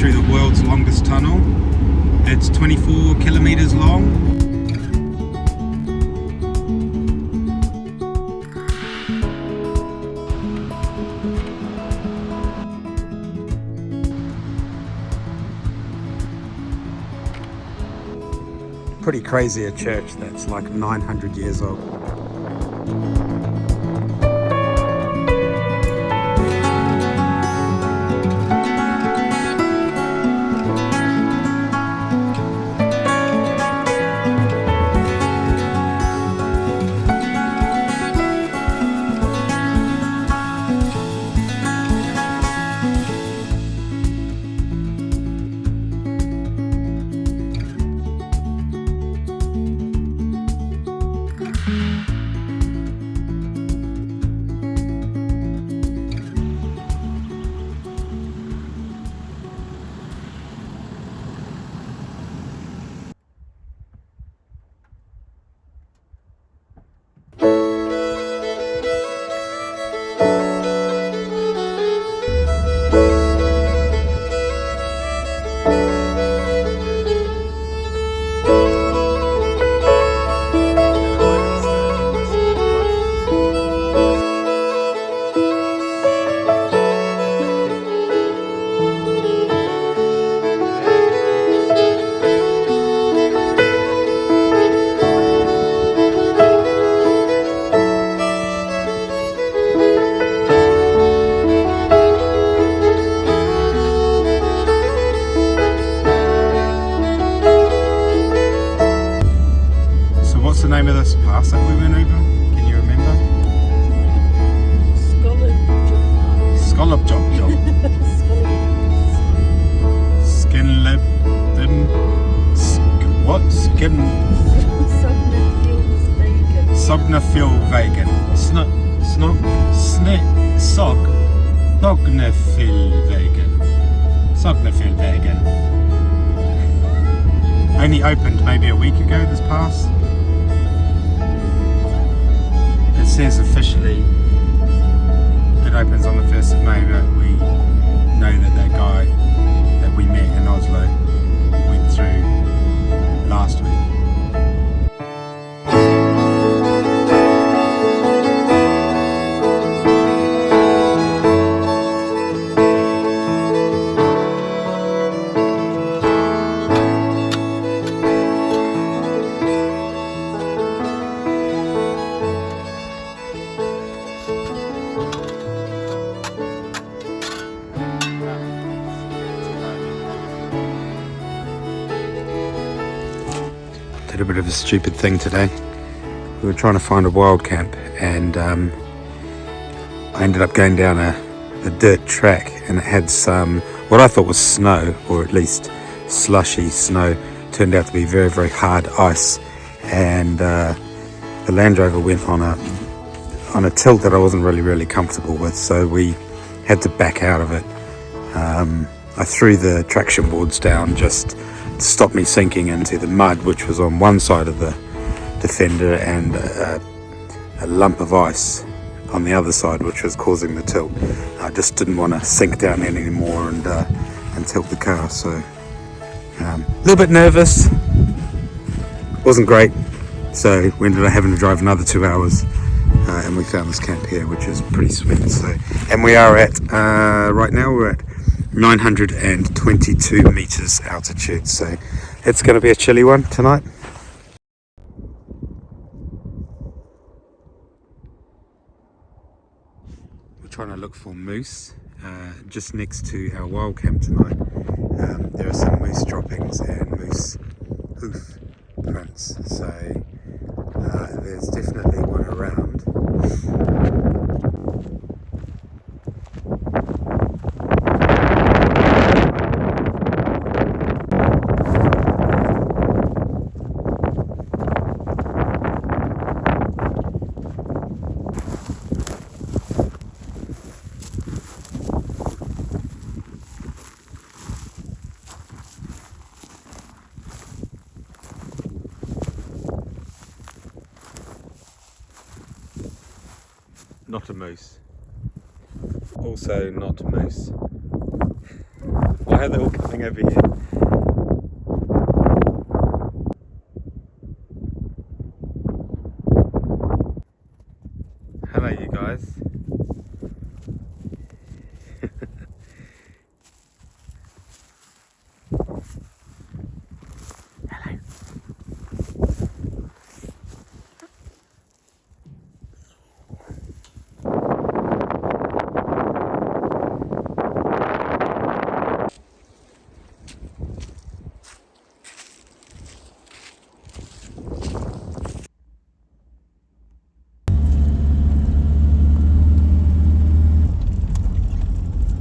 through the world's longest tunnel. It's 24 kilometres long. Pretty crazy, a church that's like 900 years old. The name of this pass that we went over? Can you remember? Scallop Job. Skinlebden. What? Sognafilvegan. Sognafilvegan. Only opened maybe a week ago, this pass. It says officially it opens on the 1st of May, but we know that that guy that we met in Oslo went through last week. Did a bit of a stupid thing today. We were trying to find a wild camp, and I ended up going down a dirt track, and it had some, what I thought was snow, or at least slushy snow. Turned out to be very, very hard ice, and the Land Rover went on a tilt that I wasn't really comfortable with, so we had to back out of it. I threw the traction boards down just to stop me sinking into the mud, which was on one side of the Defender, and a lump of ice on the other side, which was causing the tilt. I just didn't want to sink down in anymore and tilt the car, so a little bit nervous. Wasn't great, so we ended up having to drive another 2 hours, and we found this camp here, which is pretty sweet. So, and we are at right now we're at 922 meters altitude, so it's going to be a chilly one tonight. We're trying to look for moose just next to our wild camp tonight. There are some moose droppings and moose hoof prints, so there's definitely one around. Not a moose. Also not a moose. I Why are they all coming over here? Hello, you guys.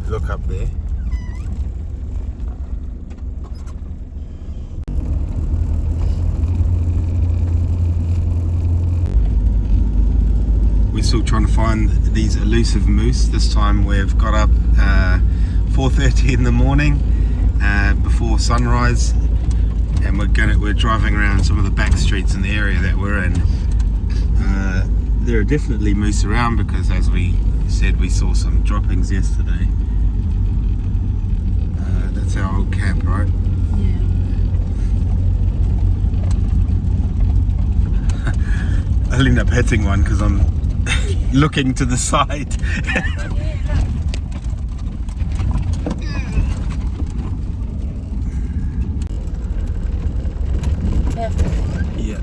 Look up there. We're still trying to find these elusive moose. This time we've got up 4:30 in the morning before sunrise, and we're driving around some of the back streets in the area that we're in. There are definitely moose around because, as we said, we saw some droppings yesterday. That's our old camp, right? Yeah. I'll end up hitting one because I'm looking to the side. Yeah.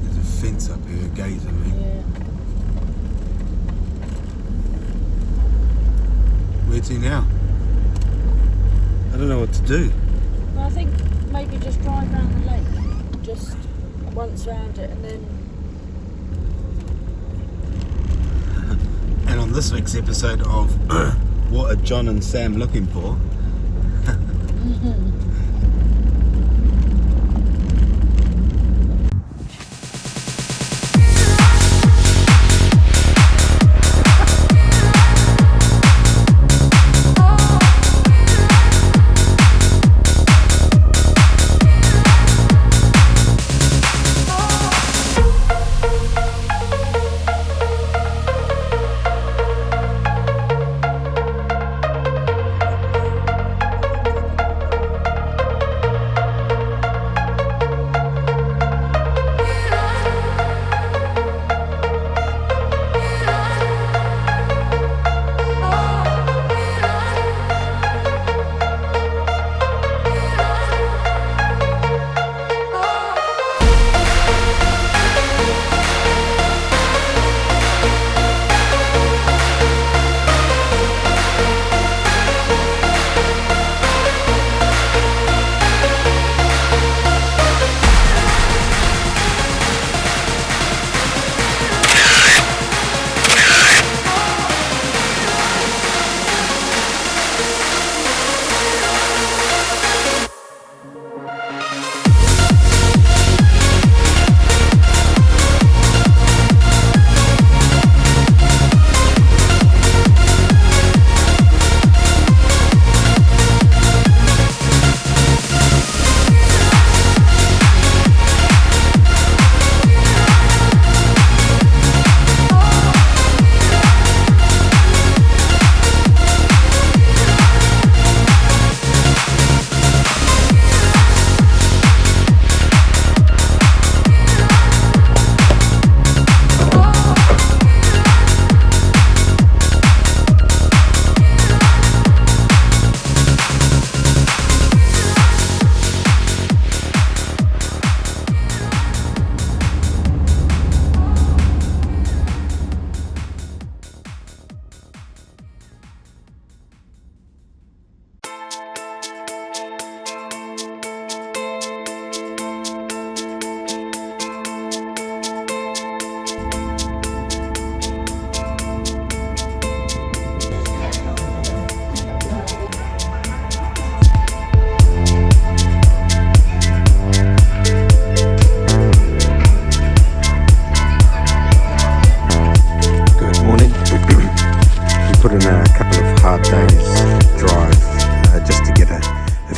There's a fence up here, a gate, I mean. Yeah. Where's he now? I don't know what to do. Well, I think maybe just drive around the lake, just once around it, and then. And on this week's episode of What Are John and Sam Looking For?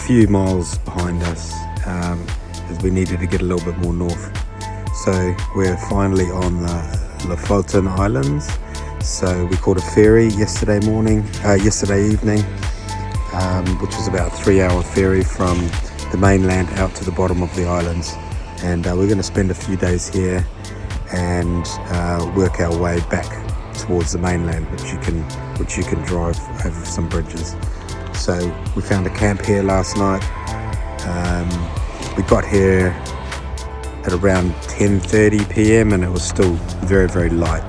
few miles behind us as we needed to get a little bit more north. So we're finally on the Lofoten Islands, So we caught a ferry yesterday evening, which was about a 3-hour ferry from the mainland out to the bottom of the islands. And we're going to spend a few days here and work our way back towards the mainland, which you can drive over some bridges. So we found a camp here last night. We got here at around 10:30 p.m. and it was still very, very light.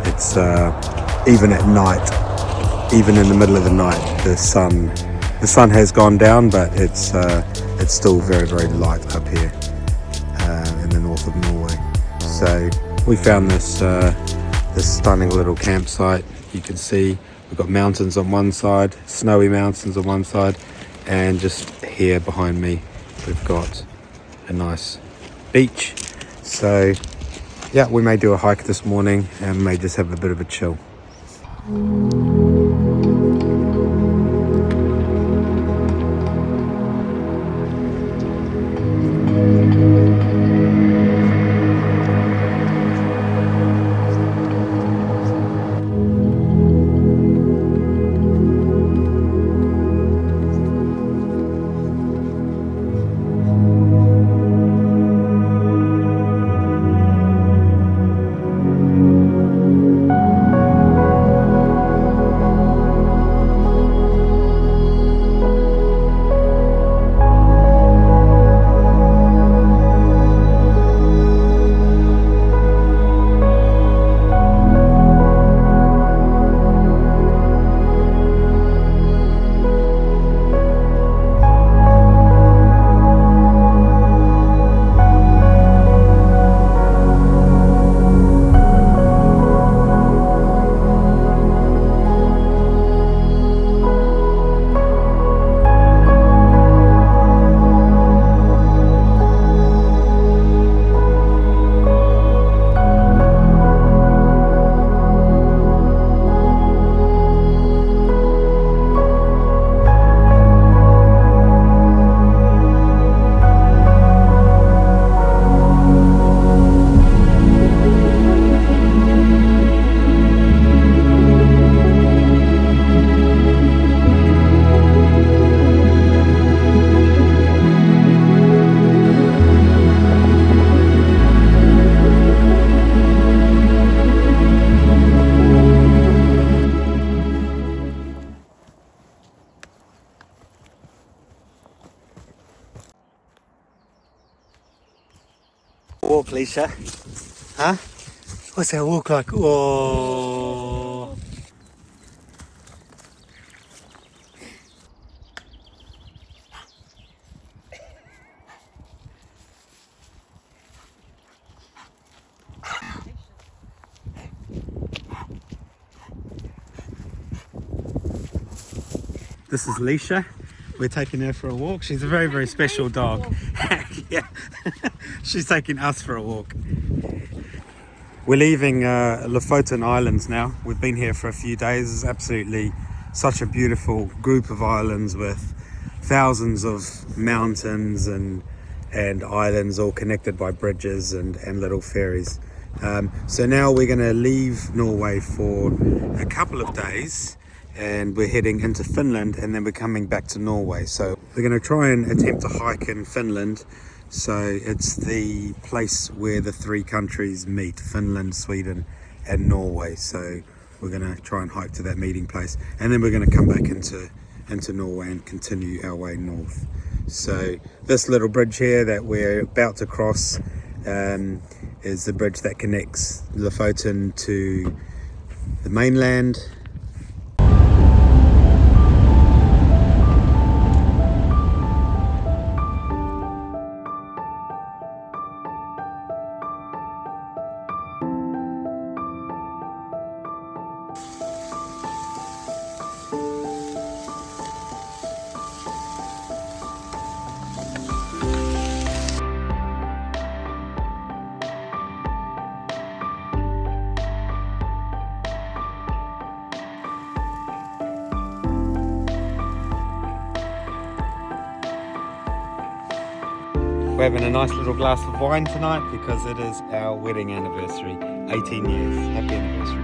It's even at night, even in the middle of the night, the sun has gone down, but it's still very, very light up here in the north of Norway. So we found this stunning little campsite. You can see we've got mountains on one side, snowy mountains on one side, and just here behind me we've got a nice beach. So yeah, we may do a hike this morning and may just have a bit of a chill. Walk, Leisha. Huh? What's that walk like? Oh. This is Leisha. We're taking her for a walk. She's a very, very special dog. Yeah. She's taking us for a walk. We're leaving Lofoten Islands now. We've been here for a few days. It's absolutely such a beautiful group of islands with thousands of mountains and islands all connected by bridges and little ferries. So now we're going to leave Norway for a couple of days and we're heading into Finland, and then we're coming back to Norway. So we're going to try and attempt a hike in Finland. So it's the place where the three countries meet, Finland, Sweden and Norway. So we're going to try and hike to that meeting place, and then we're going to come back into Norway and continue our way north. So this little bridge here that we're about to cross is the bridge that connects Lofoten to the mainland. We're having a nice little glass of wine tonight because it is our wedding anniversary, 18 years. Happy anniversary.